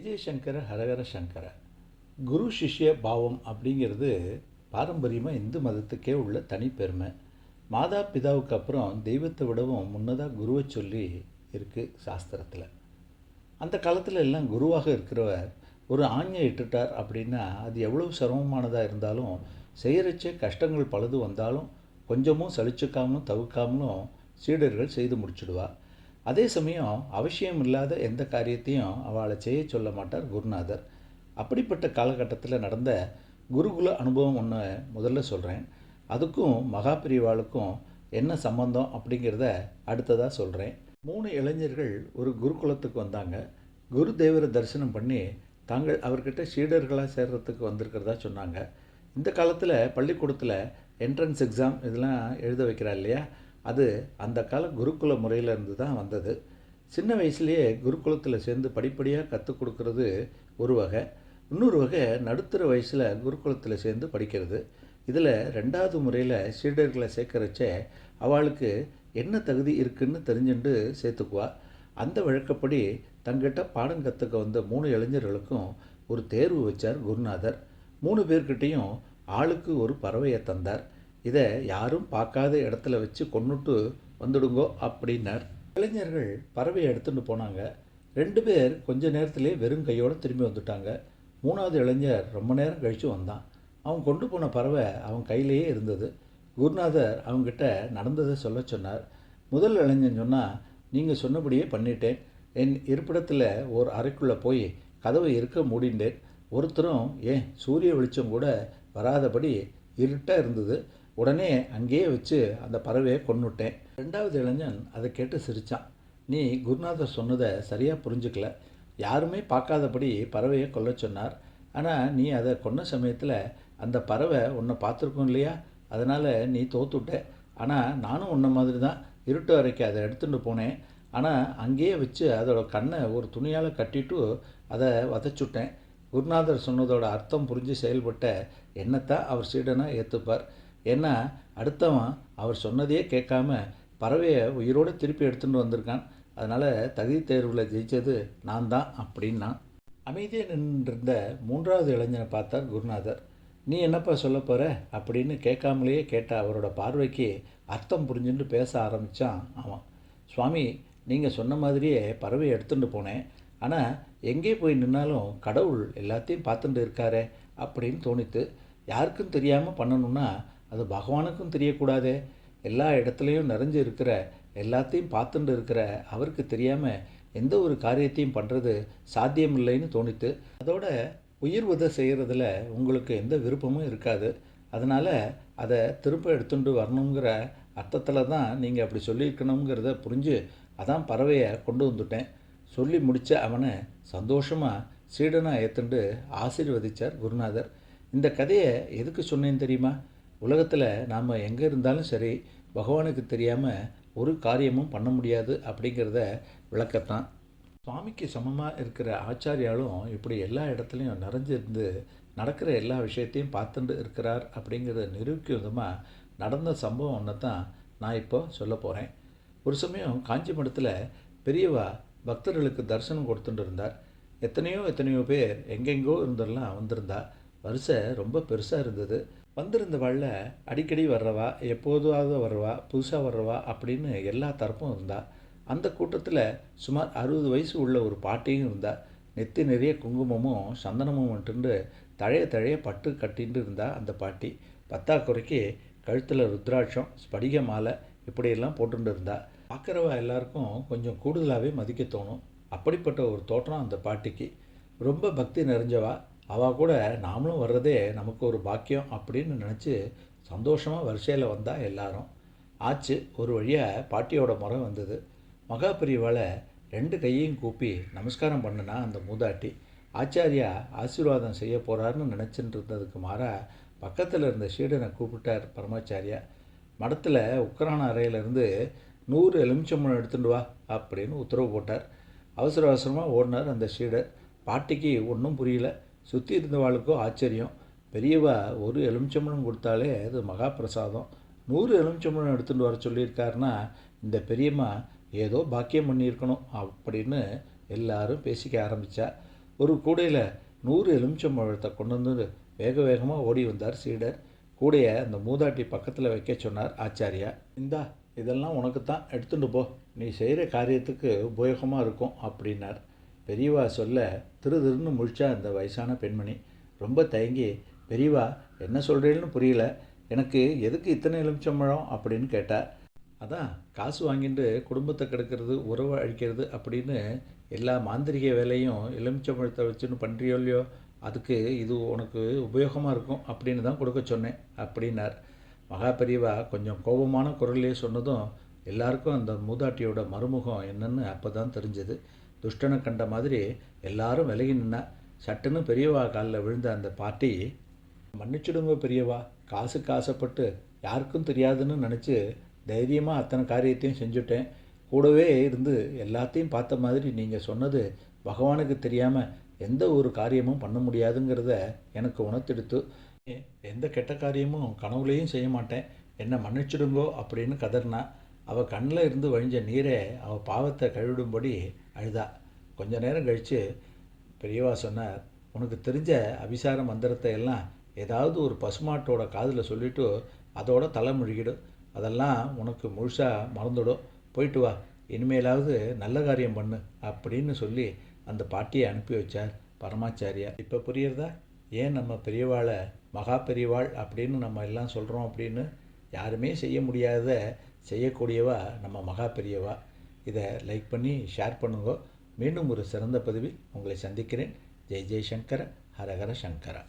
ஜெய்சங்கர ஹரஹர சங்கர. குரு சிஷ்ய பாவம் அப்படிங்கிறது பாரம்பரியமாக இந்து மதத்துக்கே உள்ள தனிப்பெருமை. மாதா பிதாவுக்கு அப்புறம் தெய்வத்தை விடவும் முன்னதாக குருவை சொல்லி இருக்குது சாஸ்திரத்தில். அந்த காலத்தில் எல்லாம் குருவாக இருக்கிறவர் ஒரு ஆஞ்ஞை இட்டுட்டார் அப்படின்னா அது எவ்வளவு சிரமமானதாக இருந்தாலும் செய்கிறச்சே கஷ்டங்கள் பலது வந்தாலும் கொஞ்சமும் சலிச்சுக்காமலும் தவிர்க்காமலும் சீடர்கள் செய்து முடிச்சுடுவா. அதே சமயம் அவசியம் இல்லாத எந்த காரியத்தையும் அவளை செய்ய சொல்ல மாட்டார் குருநாதர். அப்படிப்பட்ட காலகட்டத்தில் நடந்த குருகுல அனுபவம் ஒன்று முதல்ல சொல்கிறேன். அதுக்கும் மகாபிரிவாளுக்கும் என்ன சம்பந்தம் அப்படிங்கிறத அடுத்ததாக சொல்கிறேன். 3 இளைஞர்கள் ஒரு குருகுலத்துக்கு வந்தாங்க. குரு தேவரை தரிசனம் பண்ணி தாங்கள் அவர்கிட்ட சீடர்களாக சேர்கிறதுக்கு வந்திருக்கிறதா சொன்னாங்க. இந்த காலத்தில் பள்ளிக்கூடத்தில் என்ட்ரன்ஸ் எக்ஸாம் இதெல்லாம் எழுத வைக்கிறா இல்லையா, அது அந்த கால குருகுல முறையில் இருந்து தான் வந்தது. சின்ன வயசுலேயே குருகுலத்தில் சேர்ந்து படிப்படியாக கற்றுக் கொடுக்கறது ஒரு வகை. இன்னொரு வகை நடுத்தர வயசில் குருகுலத்தில் சேர்ந்து படிக்கிறது. இதில் 2வது முறையில் சீடர்களை சேர்க்கறச்சே அவளுக்கு என்ன தகுதி இருக்குன்னு தெரிஞ்சுட்டு சேர்த்துக்குவா. அந்த வழக்கப்படி தங்கிட்ட பாடம் கற்றுக்க வந்த 3 இளைஞர்களுக்கும் ஒரு தேர்வு வச்சார் குருநாதர். 3 பேர்கிட்டையும் ஆளுக்கு ஒரு பறவையை தந்தார். இதை யாரும் பார்க்காத இடத்துல வச்சு கொன்னுட்டு வந்துடுங்கோ அப்படின்னார். இளைஞர்கள் பறவையை எடுத்துகிட்டு போனாங்க. 2 பேர் கொஞ்ச நேரத்திலே வெறும் கையோடு திரும்பி வந்துட்டாங்க. 3வது இளைஞர் ரொம்ப நேரம் கழித்து வந்தான். அவன் கொண்டு போன பறவை அவன் கையிலேயே இருந்தது. குருநாதர் அவங்ககிட்ட நடந்ததை சொல்ல சொன்னார். முதல் இளைஞன் சொன்னால், நீங்கள் சொன்னபடியே பண்ணிட்டேன். என் இருப்பிடத்தில் ஒரு அறைக்குள்ளே போய் கதவை இருக்க மூடிண்டேன். ஒருத்தரும் ஏன் சூரிய வெளிச்சம் கூட வராதபடி இருட்டாக இருந்தது. உடனே அங்கேயே வச்சு அந்த பறவையை கொன்னுட்டேன். 2வது இளைஞன் அதை கேட்டு சிரித்தான். நீ குருநாதர் சொன்னதை சரியாக புரிஞ்சுக்கல. யாருமே பார்க்காதபடி பறவையை கொல்ல சொன்னார். ஆனால் நீ அதை கொன்ன சமயத்தில் அந்த பறவை உன்னை பார்த்துருக்கோம் இல்லையா, அதனால் நீ தோத்துட்ட. ஆனால் நானும் உன்ன மாதிரி தான் இருட்டு அறைக்கு அதை எடுத்துகிட்டு போனேன். ஆனால் அங்கேயே வச்சு அதோட கண்ணை ஒரு துணியால் கட்டிட்டு அதை வதைச்சுட்டேன். குருநாதர் சொன்னதோட அர்த்தம் புரிஞ்சு செயல்பட்ட என்னத்தான் அவர் சீடனாக ஏற்றுப்பார். ஏன்னா அடுத்தவன் அவர் சொன்னதையே கேட்காம பறவையை உயிரோடு திருப்பி எடுத்துகிட்டு வந்திருக்கான். அதனால் தகுதி தேர்வில் ஜெயித்தது நான் தான் அப்படின்னா. அமைதியாக நின்றிருந்த 3வது இளைஞனை பார்த்தார் குருநாதர். நீ என்னப்பா சொல்ல போகிற அப்படின்னு கேட்காமலேயே கேட்ட அவரோட பார்வைக்கு அர்த்தம் புரிஞ்சுட்டு பேச ஆரம்பித்தான் அவன். சுவாமி, நீங்கள் சொன்ன மாதிரியே பறவையை எடுத்துகிட்டு போனேன். ஆனால் எங்கே போய் நின்னாலும் கடவுள் எல்லாத்தையும் பார்த்துட்டு இருக்காரே அப்படின்னு தோணித்து. யாருக்கும் தெரியாமல் பண்ணணுன்னா அது பகவானுக்கும் தெரியக்கூடாதே. எல்லா இடத்துலையும் நிறைஞ்சு இருக்கிற எல்லாத்தையும் பார்த்துட்டு இருக்கிற அவருக்கு தெரியாமல் எந்த ஒரு காரியத்தையும் பண்ணுறது சாத்தியமில்லைன்னு தோணித்து. அதோட உயிர் உதை செய்கிறதுல உங்களுக்கு எந்த விருப்பமும் இருக்காது. அதனால் அதை திரும்ப எடுத்துட்டு வரணுங்கிற அர்த்தத்தில் தான் நீங்கள் அப்படி சொல்லியிருக்கணுங்கிறத புரிஞ்சு அதான் பறவையை கொண்டு வந்துட்டேன். சொல்லி முடித்த அவனை சந்தோஷமாக சீடனாக ஏற்றுண்டு ஆசீர்வதித்தார் குருநாதர். இந்த கதையை எதுக்கு சொன்னேன்னு தெரியுமா? உலகத்தில் நாம் எங்கே இருந்தாலும் சரி, பகவானுக்கு தெரியாமல் ஒரு காரியமும் பண்ண முடியாது அப்படிங்கிறத விளக்கத்தான். சுவாமிக்கு சமமாக இருக்கிற ஆச்சாரியாலும் இப்படி எல்லா இடத்துலையும் நிறைஞ்சிருந்து நடக்கிற எல்லா விஷயத்தையும் பார்த்துட்டு இருக்கிறார் அப்படிங்கிறத நிரூபிக்கும் விதமாக நடந்த சம்பவம் ஒன்று தான் நான் இப்போ சொல்ல போகிறேன். ஒரு சமயம் காஞ்சி மடத்தில் பெரியவா பக்தர்களுக்கு தரிசனம் கொடுத்துட்டு இருந்தார். எத்தனையோ பேர் எங்கெங்கோ இருந்தெல்லாம் வந்திருந்தா. வரிசை ரொம்ப பெருசாக இருந்தது. வந்திருந்த வாழில் அடிக்கடி வர்றவா, எப்போதாவது வர்றவா, புதுசாக வர்றவா அப்படின்னு எல்லா தரப்பும் இருந்தா. அந்த கூட்டத்தில் சுமார் 60 வயசு உள்ள ஒரு பாட்டியும் இருந்தா. நெத்தி நிறைய குங்குமமும் சந்தனமும் வந்துட்டு தழைய பட்டு கட்டின்னு இருந்தா அந்த பாட்டி. பத்தாக்குறைக்கு கழுத்தில் ருத்ராட்சம், ஸ்படிக மாலை இப்படியெல்லாம் போட்டுட்டு இருந்தா. பார்க்குறவா எல்லாருக்கும் கொஞ்சம் கூடுதலாகவே மதிக்க தோணும். அப்படிப்பட்ட ஒரு தோற்றம் அந்த பாட்டிக்கு. ரொம்ப பக்தி நிறைஞ்சவா. அவள் கூட நாமளும் வர்றதே நமக்கு ஒரு பாக்கியம் அப்படின்னு நினச்சி சந்தோஷமாக வரிசையில் வந்தால் எல்லாரும். ஆச்சு, ஒரு வழியாக பாட்டியோட முறை வந்தது. மகாபிரிவாளை 2 கையையும் கூப்பி நமஸ்காரம் பண்ணினா அந்த மூதாட்டி. ஆச்சாரியா ஆசீர்வாதம் செய்ய போகிறாருன்னு நினச்சிட்டு இருந்ததுக்கு மாறாக பக்கத்தில் இருந்த சீடனை கூப்பிட்டார் பரமாச்சாரியா. மடத்தில் உக்கரான அறையிலேருந்து 100 எலுமிச்சம்பழம் எடுத்துட்டு வா அப்படின்னு உத்தரவு போட்டார். அவசரமாக ஓடினார் அந்த சீடர். பாட்டிக்கு ஒன்றும் புரியல. சுற்றி இருந்தவாளுக்கும் ஆச்சரியம். பெரியவா ஒரு எலுமிச்சம்பழம் கொடுத்தாலே அது மகா பிரசாதம். 100 எலுமிச்சம்பழம் எடுத்துகிட்டு வர சொல்லியிருக்காருன்னா இந்த பெரியம்மா ஏதோ பாக்கியம் பண்ணியிருக்கணும் அப்படின்னு எல்லாரும் பேசிக்க ஆரம்பித்தா. ஒரு கூடையில் 100 எலுமிச்சம்பழத்தை கொண்டு வந்து வேக வேகமாக ஓடி வந்தார் சீடர். கூடையை அந்த மூதாட்டி பக்கத்தில் வைக்க சொன்னார் ஆச்சாரியா. இந்தா, இதெல்லாம் உனக்கு தான், எடுத்துட்டு போ, நீ செய்கிற காரியத்துக்கு உபயோகமாக இருக்கும் அப்படின்னார். பெரியவா சொல்ல திருன்னு முழிச்சா அந்த வயசான பெண்மணி. ரொம்ப தயங்கி, பெரியவா என்ன சொல்கிறேன்னு புரியல, எனக்கு எதுக்கு இத்தனை எலுமிச்சம்பழம் அப்படின்னு கேட்டார். அதான் காசு வாங்கிட்டு குடும்பத்தை கெடுக்கிறது, உறவை அழிக்கிறது அப்படின்னு எல்லா மாந்திரிக வேலையும் எலுமிச்சம்பழத்தை வச்சுன்னு பண்ணுறியோ இல்லையோ, அதுக்கு இது உனக்கு உபயோகமாக இருக்கும் அப்படின்னு தான் கொடுக்க சொன்னேன் அப்படின்னார். மகா பெரியவா கொஞ்சம் கோபமான குரல்லே சொன்னதும் எல்லாருக்கும் அந்த மூதாட்டியோட மறுமுகம் என்னன்னு அப்போ தான் தெரிஞ்சது. துஷ்டனை கண்ட மாதிரி எல்லாரும் விலகி நின்னா. சட்டுன்னு பெரியவா காலில் விழுந்த அந்த பாட்டி, மன்னிச்சுடுங்க பெரியவா, காசுக்கு ஆசைப்பட்டு யாருக்கும் தெரியாதுன்னு நினச்சி தைரியமாக அத்தனை காரியத்தையும் செஞ்சுட்டேன். கூடவே இருந்து எல்லாத்தையும் பார்த்த மாதிரி நீங்கள் சொன்னது பகவானுக்கு தெரியாமல் எந்த ஒரு காரியமும் பண்ண முடியாதுங்கிறத எனக்கு உணர்த்தெடுத்து, எந்த கெட்ட காரியமும் கனவுலையும் செய்ய மாட்டேன், என்னை மன்னிச்சுடுங்கோ அப்படின்னு கதறினா. அவள் கண்ணில் இருந்து வழிஞ்ச நீரை அவள் பாவத்தை கழுவிடும்படி அழுதா. கொஞ்ச நேரம் கழித்து பெரியவா சொன்னார், உனக்கு தெரிஞ்ச அபிசார மந்திரத்தை எல்லாம் ஏதாவது ஒரு பசுமாட்டோட காதில் சொல்லிவிட்டு அதோட தலை முழுகிடும், அதெல்லாம் உனக்கு முழுசாக மறந்துடும், போயிட்டு வா, இனிமேலாவது நல்ல காரியம் பண்ணு அப்படின்னு சொல்லி அந்த பாட்டியை அனுப்பி வச்சார் பரமாச்சாரியா. இப்போ புரியுறதா ஏன் நம்ம பெரியவாளை மகா பெரியவாள் அப்படின்னு நம்ம எல்லாம் சொல்கிறோம் அப்படின்னு? யாருமே செய்ய முடியாத செய்யக்கூடியவா நம்ம மகா பெரியவா. இதை லைக் பண்ணி ஷேர் பண்ணுங்க. மீண்டும் ஒரு சிறந்த பதிவில் உங்களை சந்திக்கிறேன். ஜெய் ஜெய் சங்கர, ஹரஹர சங்கரா.